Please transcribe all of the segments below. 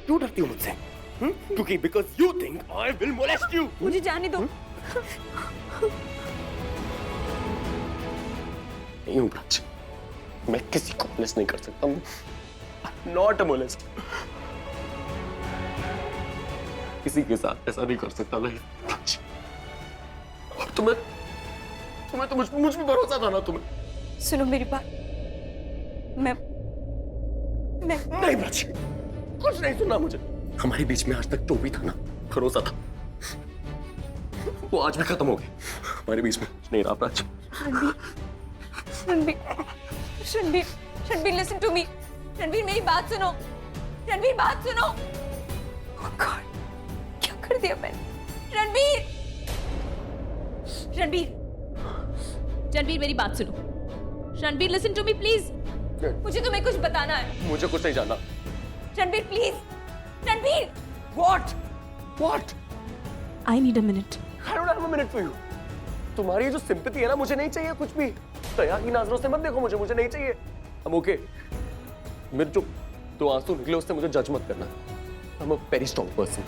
क्यों डरती हो मुझसे? क्योंकि because you think I will molest you. मुझे जाने दो। नहीं हूँ प्राची, मैं किसी को मोलेस्ट नहीं कर सकता हूँ। Not a molest. किसी के साथ ऐसा नहीं कर सकता नहीं प्राची। और तुम्हें तो मुझ पे भरोसा था ना तुम्हें। सुनो मेरी बात। मैं नहीं प्राची, कुछ नहीं सुनना मुझे। हमारे बीच में आज तक जो भी था ना, भरोसा था, वो आज भी खत्म हो गया। हमारे बीच में कुछ नहीं रहा Prachi. Ranbir listen to me. Ranbir मेरी बात सुनो। रणबीर बात सुनो। Oh God, क्या कर दिया मैंने? रणबीर मेरी बात सुनो। Ranbir listen to me please. मुझे तुम्हें कुछ बताना है। मुझे कुछ नहीं जानना। Ranbir please. Ranbir. What? I need a minute. I don't have a minute for you. तुम्हारी जो सिंपैथी है ना, मुझे नहीं चाहिए कुछ भी। दया की नजरों से मत देखो मुझे नहीं चाहिए। I'm okay. मेरे जो दो आंसू निकले उससे मुझे जज मत करना। I'm a very strong person.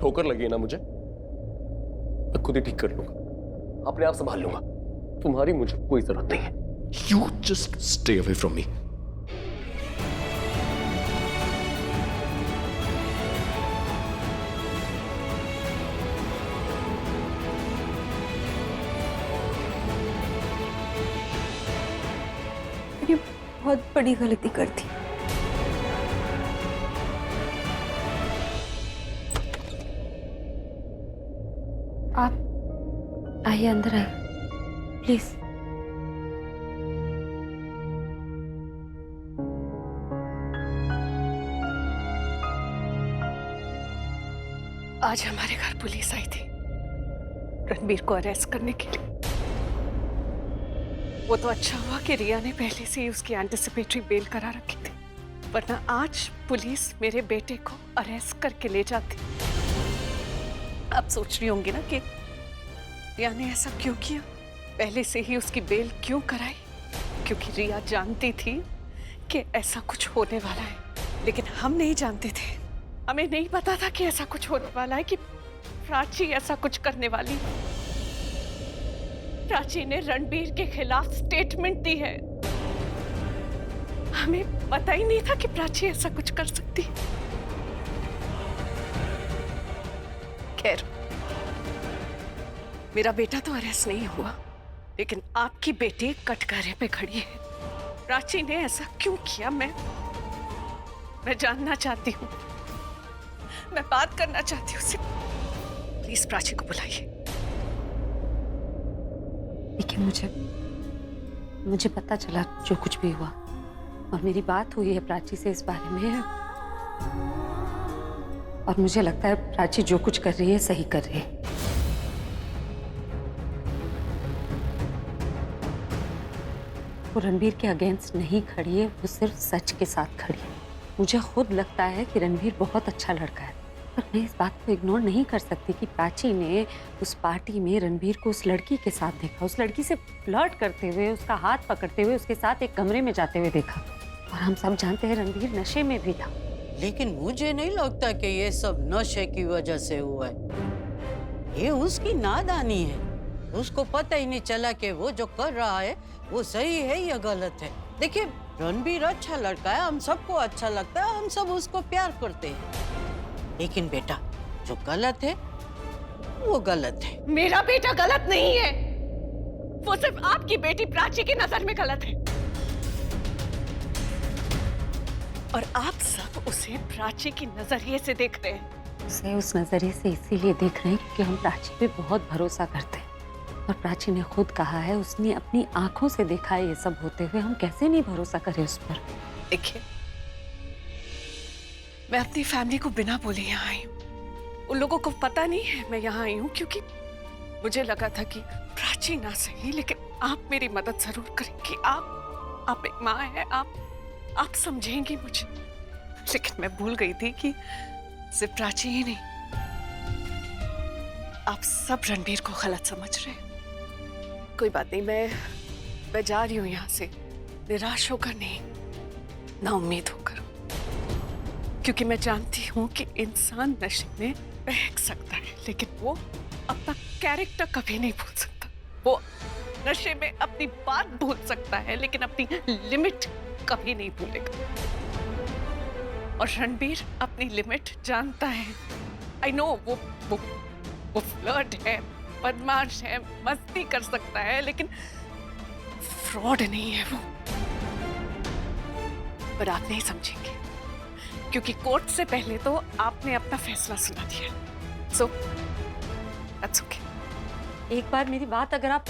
ठोकर लगी है ना मुझे, मैं खुद ही ठीक कर लूंगा, अपने आप संभाल लूंगा। तुम्हारी मुझे कोई जरूरत नहीं है। You just stay away from me. मैंने बहुत बड़ी गलती कर दी। आप आइए, अंदर आइए प्लीज। आज हमारे घर पुलिस आई थी रणबीर को अरेस्ट करने के लिए। वो तो अच्छा हुआ कि रिया ने पहले से ही उसकी एंटिसिपेटरी बेल करा रखी थी, वरना आज पुलिस मेरे बेटे को अरेस्ट करके ले जाती। आप सोच रही होंगी ना कि रिया ने ऐसा क्यों किया, पहले से ही उसकी बेल क्यों कराई? क्योंकि रिया जानती थी कि ऐसा कुछ होने वाला है, लेकिन हम नहीं जानते थे। हमें नहीं पता था कि ऐसा कुछ होने वाला है, कि प्राची ऐसा कुछ करने वाली। प्राची ने रणबीर के खिलाफ स्टेटमेंट दी है। हमें पता ही नहीं था कि प्राची ऐसा कुछ कर सकती है। खैर, मेरा बेटा तो अरेस्ट नहीं हुआ, लेकिन आपकी बेटी कटघरे पे खड़ी है। प्राची ने ऐसा क्यों किया, मैं जानना चाहती हूँ। मैं बात करना चाहती हूँ उससे। प्लीज प्राची को बुलाइए। देखिए, मुझे पता चला जो कुछ भी हुआ, और मेरी बात हुई है प्राची से इस बारे में, और मुझे लगता है प्राची जो कुछ कर रही है सही कर रही है। वो रणबीर के अगेंस्ट नहीं खड़ी है, वो सिर्फ सच के साथ खड़ी है। मुझे खुद लगता है कि रणबीर बहुत अच्छा लड़का है, पर मैं इस बात को इग्नोर नहीं कर सकती कि प्राची ने उस पार्टी में रणबीर को उस लड़की के साथ देखा, उस लड़की से फ्लर्ट करते हुए, उसका हाथ पकड़ते हुए, उसके साथ एक कमरे में जाते हुए देखा। और हम सब जानते हैं रणबीर नशे में भी था। लेकिन मुझे नहीं लगता कि ये सब नशे की वजह से हुआ है। ये उसकी नादानी है। उसको पता ही नहीं चला कि वो जो कर रहा है वो सही है या गलत है। देखिए, रणबीर अच्छा लड़का है, हम सबको अच्छा लगता है, हम सब उसको प्यार करते हैं। लेकिन बेटा, जो गलत है वो गलत है। मेरा बेटा गलत नहीं है, वो सिर्फ आपकी बेटी प्राची की नजर में गलत है, और आप सब उसे प्राची की नजरिए से देख रहे हैं। उसे उस नजरिए से इसीलिए देख रहे हैं क्योंकि हम प्राची पे बहुत भरोसा करते हैं, और प्राची ने खुद कहा है, उसने अपनी आंखों से देखा है ये सब होते हुए, हम कैसे नहीं भरोसा करें उस पर। देखिए, मैं अपनी फैमिली को बिना बोले यहाँ आई हूँ। उन लोगों को पता नहीं है मैं यहाँ आई हूँ, क्योंकि मुझे लगा था कि प्राची ना सही, लेकिन आप मेरी मदद जरूर करेंगी। आप एक माँ है, आप समझेंगी मुझे। लेकिन मैं भूल गई थी कि सिर्फ प्राची ही नहीं, आप सब रणबीर को गलत समझ रहे हैं। कोई बात नहीं, मैं जा रही हूँ यहाँ से, निराश होकर नहीं, ना उम्मीद होकर। क्योंकि मैं जानती हूँ कि इंसान नशे में बहक सकता है, लेकिन वो अपना कैरेक्टर कभी नहीं भूल सकता। वो नशे में अपनी बात भूल सकता है, लेकिन अपनी लिमिट कभी नहीं भूलेगा। और रणबीर अपनी लिमिट जानता है। आई नो वो फ्लर्ट है, बदमाश है, मस्ती कर सकता है, लेकिन फ्रॉड नहीं है वो। पर आप नहीं समझेंगे, क्योंकि कोर्ट से पहले तो आपने अपना फैसला सुना दिया। So that's okay. एक बार मेरी बात अगर आप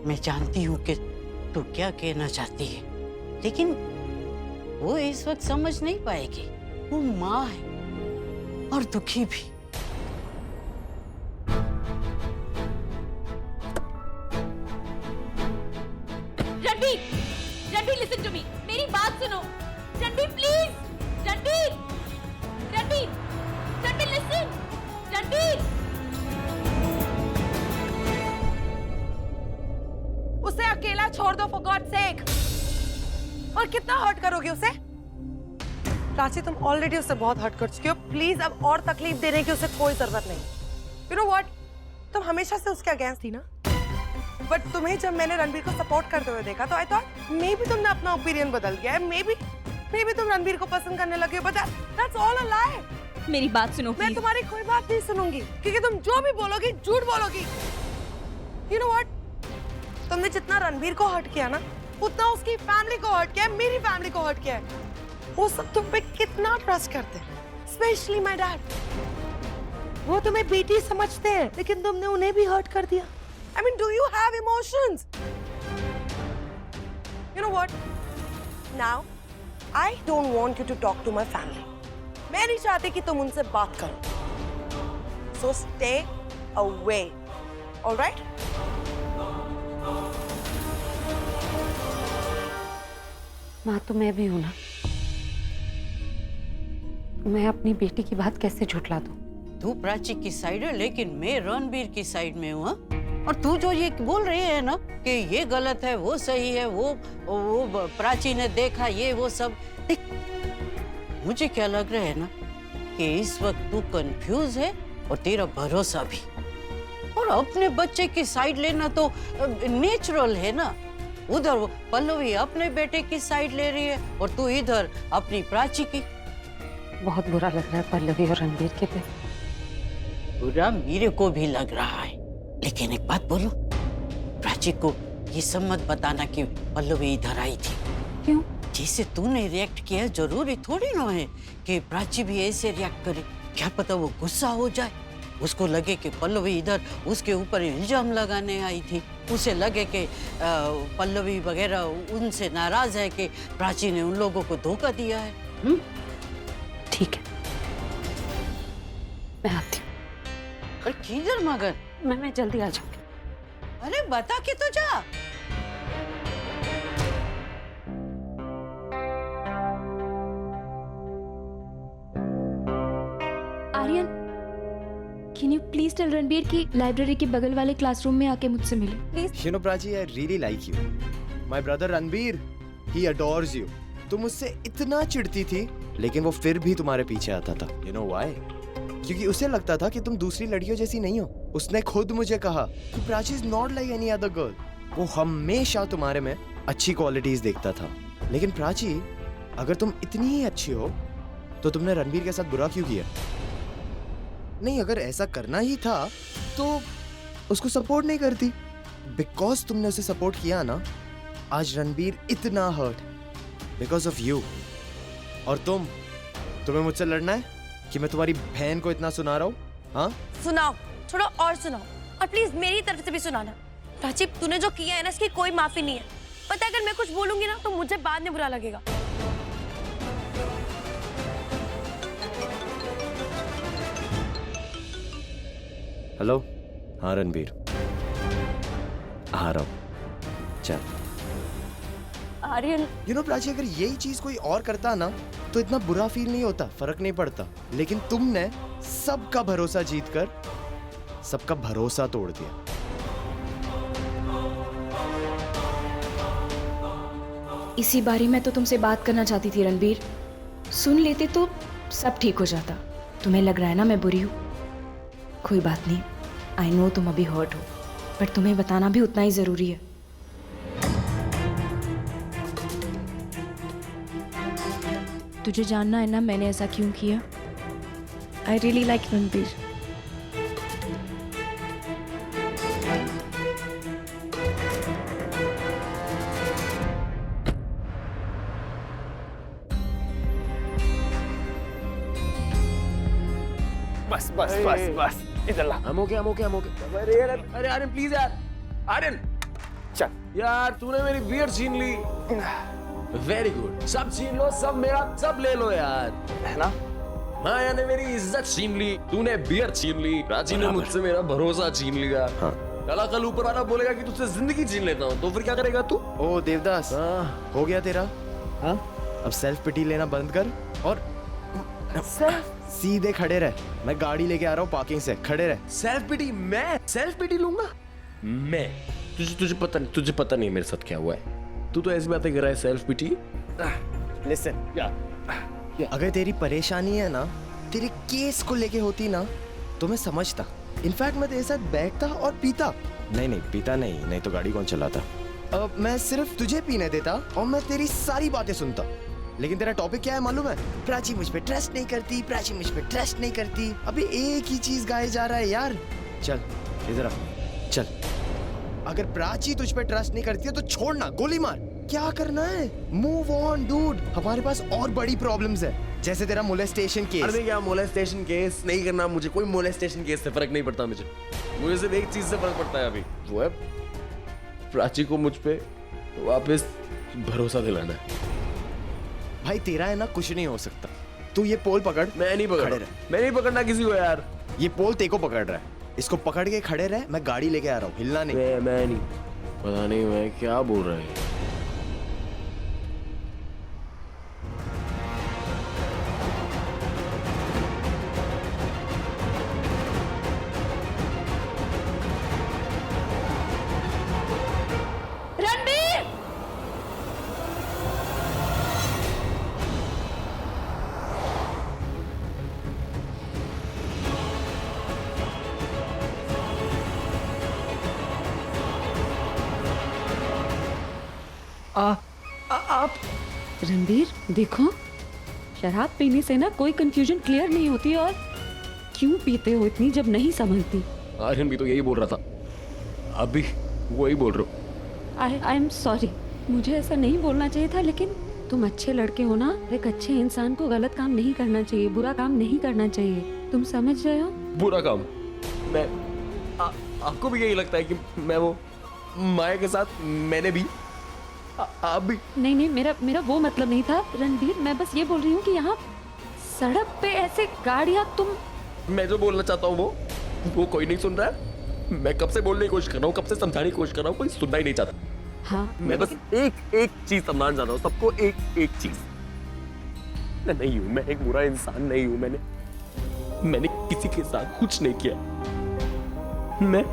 मैं जानती हूँ कि तू क्या कहना चाहती है, लेकिन वो इस वक्त समझ नहीं पाएगी। वो माँ है और दुखी भी। Ranbir, Ranbir listen to me, मेरी बात सुनो। Ranbir please, Ranbir, Ranbir, Ranbir listen, Ranbir. उसे अकेला छोड़ दो फॉर गॉड सेक। और कितना हर्ट करोगे उसे? प्राची, तुम ऑलरेडी उसे बहुत हर्ट कर चुकी हो। प्लीज अब और तकलीफ देने की उसे कोई जरूरत नहीं। यू नो व्हाट, तुम हमेशा से उसके अगेंस्ट थी ना, बट तुम्हें जब मैंने रणबीर को सपोर्ट करते हुए देखा तो आई थॉट मे बी तुमने अपना ओपिनियन बदल दिया है। मे बी तुम रणबीर को पसंद करने लगे हो, बट दैट्स ऑल अ लाई। मेरी बात सुनो मैं तुम्हारी कोई बात नहीं सुनूंगी, क्योंकि तुम जो भी बोलोगी झूठ बोलोगी। यू नो व्हाट, तुमने जितना रणबीर को हर्ट किया ना, उतना उसकी फैमिली को हर्ट किया है, मेरी फैमिली को हर्ट किया है। वो सब तुम पे कितना ट्रस्ट करते हैं, स्पेशली माय डैड। वो तुम्हें बेटी समझते हैं, लेकिन तुमने उन्हें भी हर्ट कर दिया। I mean, do you have emotions? You know what? Now, I don't want you to talk to my family. मैं नहीं चाहती कि तुम उनसे बात करो। So stay away. All right? माँ तो मैं भी हूं ना, मैं अपनी बेटी की बात कैसे झुठला दूं? तू प्राची की साइड है, लेकिन मैं रणबीर की साइड में हूँ। और तू जो ये बोल रही है ना कि ये गलत है, वो सही है, वो प्राची ने देखा, ये वो सब देख, मुझे क्या लग रहा है ना कि इस वक्त तू कंफ्यूज है और तेरा भरोसा भी। और अपने बच्चे की साइड लेना तो नेचुरल है ना। उधर पल्लवी अपने बेटे की साइड ले रही है और तू इधर अपनी प्राची की। बहुत बुरा लग रहा है पल्लवी और रणबीर के पे। बुरा मेरे को भी लग रहा है, लेकिन एक बात बोलो, प्राची को ये सब मत बताना कि पल्लवी इधर आई थी। क्यों? जैसे तूने रिएक्ट किया, जरूरी थोड़ी ना है कि प्राची भी ऐसे रिएक्ट करे। क्या पता वो गुस्सा हो जाए, उसको लगे कि पल्लवी इधर उसके ऊपर इल्जाम लगाने आई थी, उसे लगे कि पल्लवी वगैरह उनसे नाराज है कि प्राची ने उन लोगों को धोखा दिया है। ठीक है, मैं आती हूँ। और किधर मगर? मैं जल्दी आ जाऊंगी। अरे बता के तो जा। Aryan, can you please tell Ranbir की लाइब्रेरी के बगल वाले क्लासरूम में आके मुझसे मिले please. You know Prachi, I really like you. My brother Ranbir, he adores you. तुम उससे इतना चिढ़ती थी, लेकिन वो फिर भी तुम्हारे पीछे आता था। You know why? क्योंकि उसे लगता था कि तुम दूसरी लड़कियों जैसी नहीं हो। उसने खुद मुझे कहा कि Prachi is not like any other girl. वो हमेशा तुम्हारे में अच्छी क्वालिटीज देखता था। लेकिन प्राची, अगर तुम इतनी ही अच्छी हो तो तुमने रणबीर के साथ बुरा क्यों किया? नहीं, अगर ऐसा करना ही था तो उसको सपोर्ट नहीं करती। बिकॉज तुमने उसे सपोर्ट किया ना, आज रणबीर इतना हर्ट बिकॉज ऑफ यू। और तुम्हें मुझसे लड़ना है कि मैं तुम्हारी बहन को इतना सुना रहा हूँ? हाँ, सुनाओ, थोड़ा और सुनाओ, और प्लीज मेरी तरफ से भी सुनाना। प्राची, तूने जो किया है ना, इसकी कोई माफी नहीं है। पता है, अगर मैं कुछ बोलूंगी ना तो मुझे बाद में बुरा लगेगा। हेलो। हाँ रणबीर, आ रहा हूँ, चल। आर्यन, यू नो प्राची, अगर यही चीज कोई और करता ना तो इतना बुरा फील नहीं होता, फर्क नहीं पड़ता। लेकिन तुमने सबका भरोसा जीतकर सबका भरोसा तोड़ दिया। इसी बारे में तो तुमसे बात करना चाहती थी रणबीर। सुन लेते तो सब ठीक हो जाता। तुम्हें लग रहा है ना मैं बुरी हूँ? कोई बात नहीं, आई नो तुम अभी हर्ट हो, पर तुम्हें बताना भी उतना ही जरूरी है। तुझे जानना है ना मैंने ऐसा क्यों किया? I really like Ranbir. बस बस बस बस इधर ला। I'm okay, I'm okay, I'm okay. अरे आर्यन प्लीज यार, आर्यन चल यार, तूने मेरी बियर छीन ली। वेरी गुड, सब छीन लो, सब मेरा, सब ले लो यार, है ना? माया ने मेरी इज्जत छीन ली, तूने बियर छीन ली, प्राची ने मुझसे मेरा भरोसा छीन लिया। हाँ। कल ऊपर वाला बोलेगा कि तुझसे जिंदगी छीन लेता हूँ, तो फिर क्या करेगा तू? ओ देवदास, हो गया तेरा? हाँ? अब सेल्फ पिटी लेना बंद कर और सीधे खड़े रह। मैं गाड़ी लेके आ रहा हूँ पार्किंग से, खड़े रह। Self pity? मैं सेल्फ पिटी लूंगा? मैं तुझे पता नहीं मेरे साथ क्या हुआ है। तू तो ऐसी बातें कर रहा है, सेल्फ पिटी। लिसन, अगर तेरी परेशानी है ना, तेरे केस को लेके होती ना, तो मैं समझता। इनफैक्ट मैं तेरे साथ बैठता और पीता। नहीं पीता नहीं तो गाड़ी कौन चलाता? अब मैं सिर्फ तुझे पीने देता और मैं तेरी सारी बातें सुनता। लेकिन तेरा टॉपिक क्या है मालूम है? प्राची मुझ पे ट्रस्ट नहीं करती, प्राची मुझ पे ट्रस्ट नहीं करती। अबे एक ही चीज गाए जा रहा है यार। चल इधर आ, चल। अगर प्राची तुझ पे ट्रस्ट नहीं करती है तो छोड़ना, गोली मार। क्या करना है? Move on dude. हमारे पास और बड़ी प्रॉब्लम्स है, जैसे तेरा मोलेस्टेशन केस। अरे क्या मोलेस्टेशन केस? नहीं करना मुझे, कोई मोलेस्टेशन केस से फर्क नहीं पड़ता मुझे सिर्फ एक चीज से फर्क पड़ता है अभी, वो है प्राची को मुझ पे वापस भरोसा दिलाना है। भाई तेरा है ना कुछ नहीं हो सकता। तू ये पोल पकड़। मैं नहीं पकड़ रहा, मैं नहीं पकड़ना किसी को यार। ये पोल तेरे को पकड़ रहा है, इसको पकड़ के खड़े रह। मैं गाड़ी लेके आ रहा हूँ, हिलना नहीं। मैं नहीं, पता नहीं मैं क्या बोल रहा है। आप रणबीर देखो, शराब पीने से ना कोई कंफ्यूजन क्लियर नहीं होती। और क्यों पीते हो इतनी जब नहीं समझती? आर्यन भी तो यही बोल रहा था, अभी वही बोल रहा हूँ। आई एम सॉरी, मुझे ऐसा नहीं बोलना चाहिए था। लेकिन तुम अच्छे लड़के हो ना, एक अच्छे इंसान को गलत काम नहीं करना चाहिए, बुरा काम नहीं करना चाहिए। तुम समझ रहे हो? बुरा काम? मैं आपको भी यही लगता है कि मैं वो माया के साथ मैंने भी आप भी? नहीं, मेरा वो मतलब नहीं था रणबीर। मैं बस ये बोल रही हूँ कि यहाँ सड़क पे ऐसे गाड़ियाँ तुम। मैं जो बोलना चाहता हूँ वो कोई नहीं सुन रहा है। मैं कब से बोलने की कोशिश कर रहा हूँ, कब से समझाने की कोशिश कर रहा हूँ, कोई सुनना ही नहीं चाहता। हाँ, मैं बस एक चीज समझाना चाहता हूँ सबको, एक चीज। मैं नहीं हूँ, मैं एक बुरा इंसान नहीं हूँ। मैंने किसी के साथ कुछ नहीं किया। मैं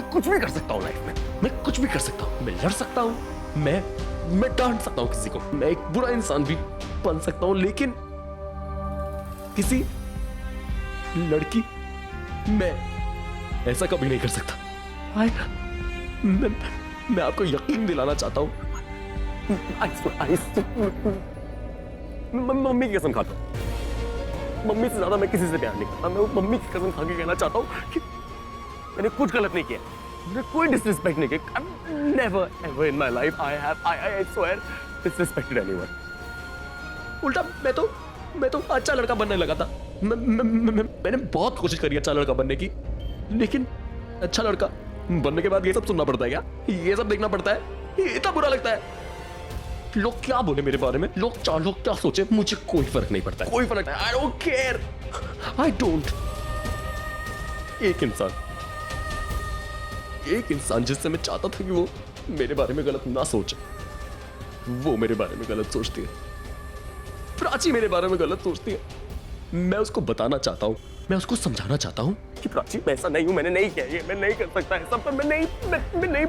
कुछ भी कर सकता हूँ लाइफ में, मैं कुछ भी कर सकता हूँ। मैं लड़ सकता हूँ, मैं डांट सकता हूँ किसी को, मैं एक बुरा इंसान भी बन सकता हूँ, लेकिन किसी लड़की मैं ऐसा कभी नहीं कर सकता। मैं आपको यकीन दिलाना चाहता हूँ। मम्मी की कसम खाता हूँ, मम्मी से ज्यादा मैं किसी से प्यार नहीं करता। मैं वो मम्मी की कसम खा के कहना चाहता हूँ कि मैंने कुछ गलत नहीं किया, मैंने कोई डिसरिस्पेक्ट नहीं किया। Never ever in my life I swear disrespected anyone. उल्टा मैं तो अच्छा लड़का बनने लगा था। मैंने बहुत कोशिश करी अच्छा लड़का बनने की, लेकिन अच्छा लड़का बनने के बाद ये सब सुनना पड़ता है क्या? ये सब देखना पड़ता है? ये इतना बुरा लगता है? लोग क्या बोले मेरे बारे में, लोग क्या सोचे, मुझे कोई फर्क नहीं पड़ता है, कोई फर्क नहीं। I don't care. I don't. एक इंसान जिससे मैं चाहता था कि वो मेरे बारे में गलत ना सोचे, वो मेरे बारे में गलत सोचती है। प्राची मेरे बारे में गलत सोचती है। मैं उसको बताना चाहता हूँ, मैं उसको समझाना चाहता हूँ कि प्राची मैं ऐसा नहीं हूँ, मैंने नहीं किया ये, मैं नहीं कर सकता है सब, मैं नहीं।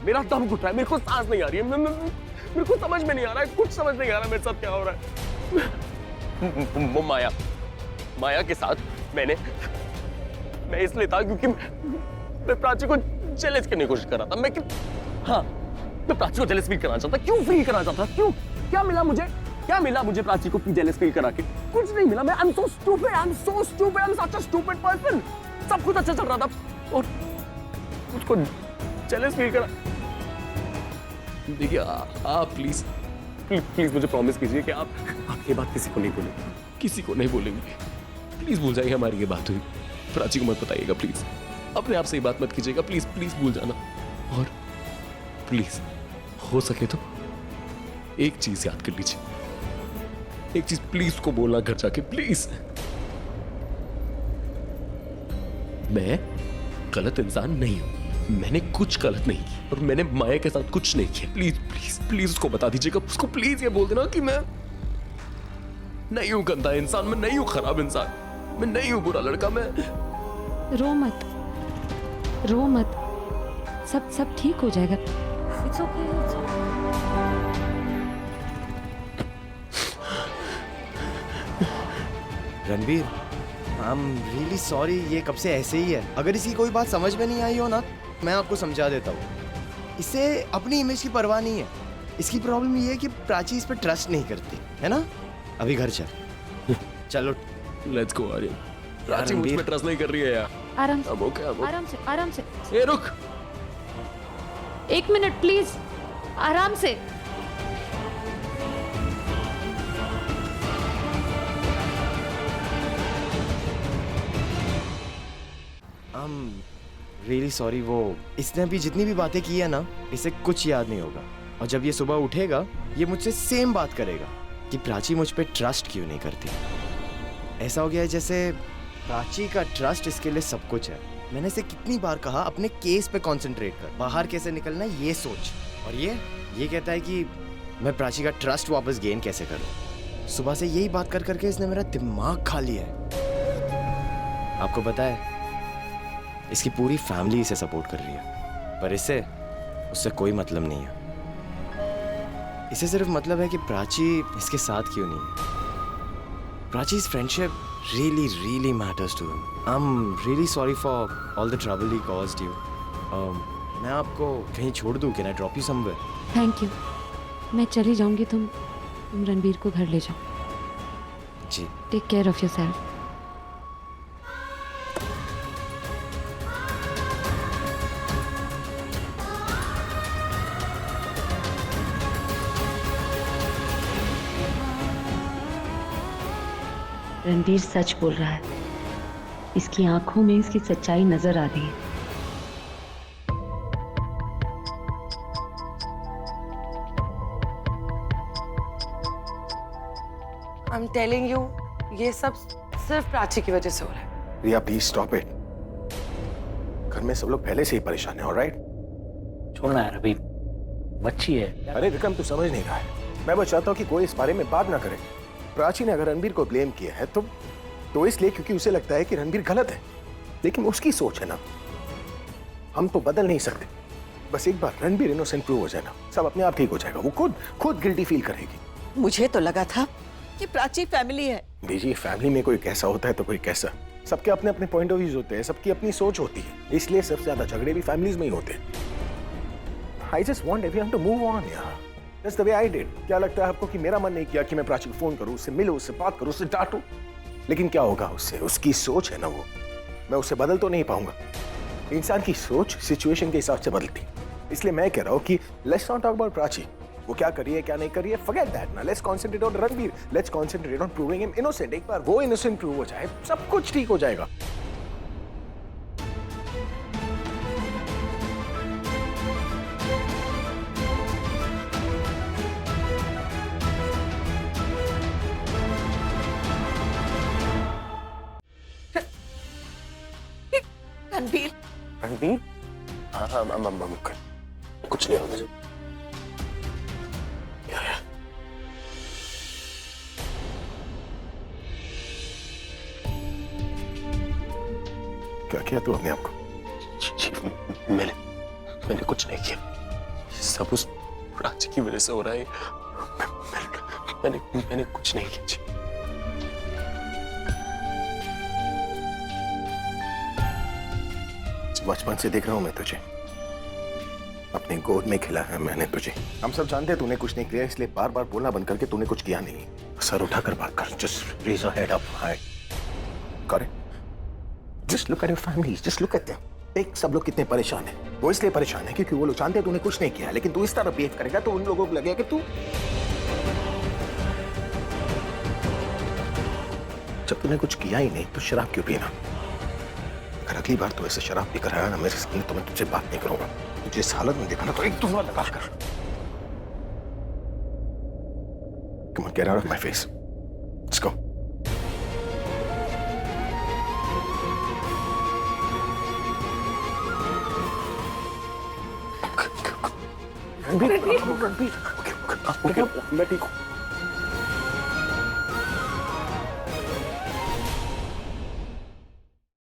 मेरा दम घुट रहा है, मेरे को सांस नहीं आ रही है, मेरे को समझ में नहीं आ रहा है, कुछ समझ नहीं आ रहा मेरे साथ क्या हो रहा है। वो माया के साथ मैं इसलिए था क्योंकि मैं प्राची को जेलस करने की कोशिश कर रहा था। मैं प्राची को जेलस फील कराना चाहता। क्यों फील कराना चाहता? क्यों? क्या मिला मुझे प्राची को जेलस फील करा के? कुछ नहीं मिला। I'm so stupid, I'm such a stupid person। सब कुछ अच्छा चल रहा था और मुझको जेलस फील करा। देखिए आप प्लीज मुझे प्रॉमिस कीजिए कि आप ये बात किसी को नहीं बोलेंगे। प्लीज भूल जाइए हमारी ये बात हुई। प्राची को मत बताइएगा प्लीज। अपने आप से ये बात मत कीजिएगा प्लीज भूल जाना। और प्लीज हो सके तो एक चीज याद कर लीजिए, एक चीज प्लीज को बोलना घर जाके, प्लीज। मैं गलत इंसान नहीं हूं, मैंने कुछ गलत नहीं किया और मैंने माया के साथ कुछ नहीं किया। प्लीज उसको बता दीजिएगा, उसको प्लीज ये बोल देना कि मैं नहीं हूं गंदा इंसान, मैं नहीं हूं खराब इंसान, मैं नहीं हूं बुरा लड़का। मैं रो मत, सब ठीक हो जाएगा। It's okay, it's okay। Ranbir, I am really sorry, ये कब से ऐसे ही है। अगर इसकी कोई बात समझ में नहीं आई हो ना, मैं आपको समझा देता हूँ। इसे अपनी इमेज की परवाह नहीं है। इसकी प्रॉब्लम ये है कि प्राची इस पर ट्रस्ट नहीं करती है ना। अभी घर चलो लेट्स गो आर्यन। प्राची मुझ पे ट्रस्ट नहीं कर रही है यार। आराम से, अब ओके, आराम से। ए रुक, 1 मिनट प्लीज, आराम से। रियली सॉरी, वो इसने अभी जितनी भी बातें की है ना, इसे कुछ याद नहीं होगा। और जब ये सुबह उठेगा, ये मुझसे सेम बात करेगा कि प्राची मुझ पे ट्रस्ट क्यों नहीं करती। ऐसा हो गया है जैसे प्राची का ट्रस्ट इसके लिए सब कुछ है। मैंने इसे कितनी बार कहा अपने केस पे कंसंट्रेट कर, बाहर कैसे निकलना है ये सोच। और ये कहता है कि मैं प्राची का ट्रस्ट वापस गेन कैसे करूं। सुबह से यही बात कर करके इसने मेरा दिमाग खा लिया है। आपको पता है, इसकी पूरी फैमिली इसे सपोर्ट कर रही है, पर उससे कोई मतलब नहीं है। इसे सिर्फ मतलब है कि प्राची इसके साथ क्यों नहीं है। प्राची's friendship really matters to him. I'm really sorry for all the trouble he caused you. मैं आपको कहीं छोड़ दूं? Can I drop you somewhere? Thank you, मैं चली जाऊंगी। तुम रणबीर को घर ले जाओ। जी। Take care of yourself. Ranbir सच बोल रहा है, इसकी आंखों में इसकी सच्चाई नजर आ रही है। I'm telling you, ये सब सिर्फ प्राची की वजह से हो रहा है। रिया प्लीज स्टॉप इट। घर में सब लोग पहले से ही परेशान हैं, ऑलराइट? छोड़ना यार, अभी बच्ची है। अरे विक्रम, तू समझ नहीं रहा है। मैं बस चाहता हूँ कि कोई इस बारे में बात ना करे। प्राची ने अगर रणबीर को ब्लेम किया है तो इसलिए क्योंकि उसे लगता है कि रणबीर गलत है, लेकिन उसकी सोच है ना, हम तो बदल नहीं सकते। बस एक बार रणबीर इनोसेंट प्रूव हो जाए ना, सब अपने आप ठीक हो जाएगा। वो खुद गिल्टी फील करेगी। मुझे तो लगा था कि प्राची फैमिली है। दीजिए, फैमिली में कोई कैसा होता है तो कोई कैसा। सबके अपने अपने पॉइंट ऑफ व्यूज होते हैं, सबकी अपनी सोच होती है, इसलिए सबसे ज्यादा झगड़े भी फैमिलीज में ही होते हैं। I just want everyone to move on यार। That's the way I did। क्या लगता है आपको कि मेरा मन नहीं किया कि मैं प्राची को फोन करूं, उससे मिलूं, उससे बात करूं, उससे डांटूं? लेकिन क्या होगा उससे? उसकी सोच है ना वो, मैं उसे बदल तो नहीं पाऊंगा। इंसान की सोच सिचुएशन के हिसाब से बदलती, इसलिए मैं कह रहा हूं कि let's not talk about Prachi. वो क्या करी है क्या नहीं करी है, फॉरगेट दैट ना। Let's concentrate on Ranbir, let's concentrate on proving him innocent. एक बार वो इनोसेंट प्रूव हो जाए, सब कुछ ठीक हो जाएगा। रणबीर? हाँ, कुछ नहीं होगा। क्या किया तू अपने आप को? मैंने कुछ नहीं किया। सब प्राची की वजह से हो रहा है। मैंने कुछ नहीं किया जी। बचपन से देख रहा हूं मैं तुझे, अपनी गोद में खिला है मैंने तुझे। हम सब जानते हैं तूने कुछ नहीं किया, इसलिए बार बार बोलना बंद करके तूने कुछ किया नहीं। सर उठाकर बात कर, just raise your head up high. Correct, just look at your family, just look at them. देख सब लोग कितने परेशान हैं। वो इसलिए परेशान है क्योंकि वो लोग जानते हैं तूने कुछ नहीं किया, लेकिन तू इस तरह बिहेव करेगा तो उन लोगों को लगेगा कि तू, जब तूने कुछ किया ही नहीं तो शराब क्यों पीना? अगर अगली बार तू ऐसे शराब पीकर आया ना मेरे सामने तो मैं तुझसे बात नहीं करूंगा। तुझे इस हालत में देखा ना तो एक दूसरा लगा कर। Come on, get out of my face. Let's go. Ranbir, मैं ठीक हूँ।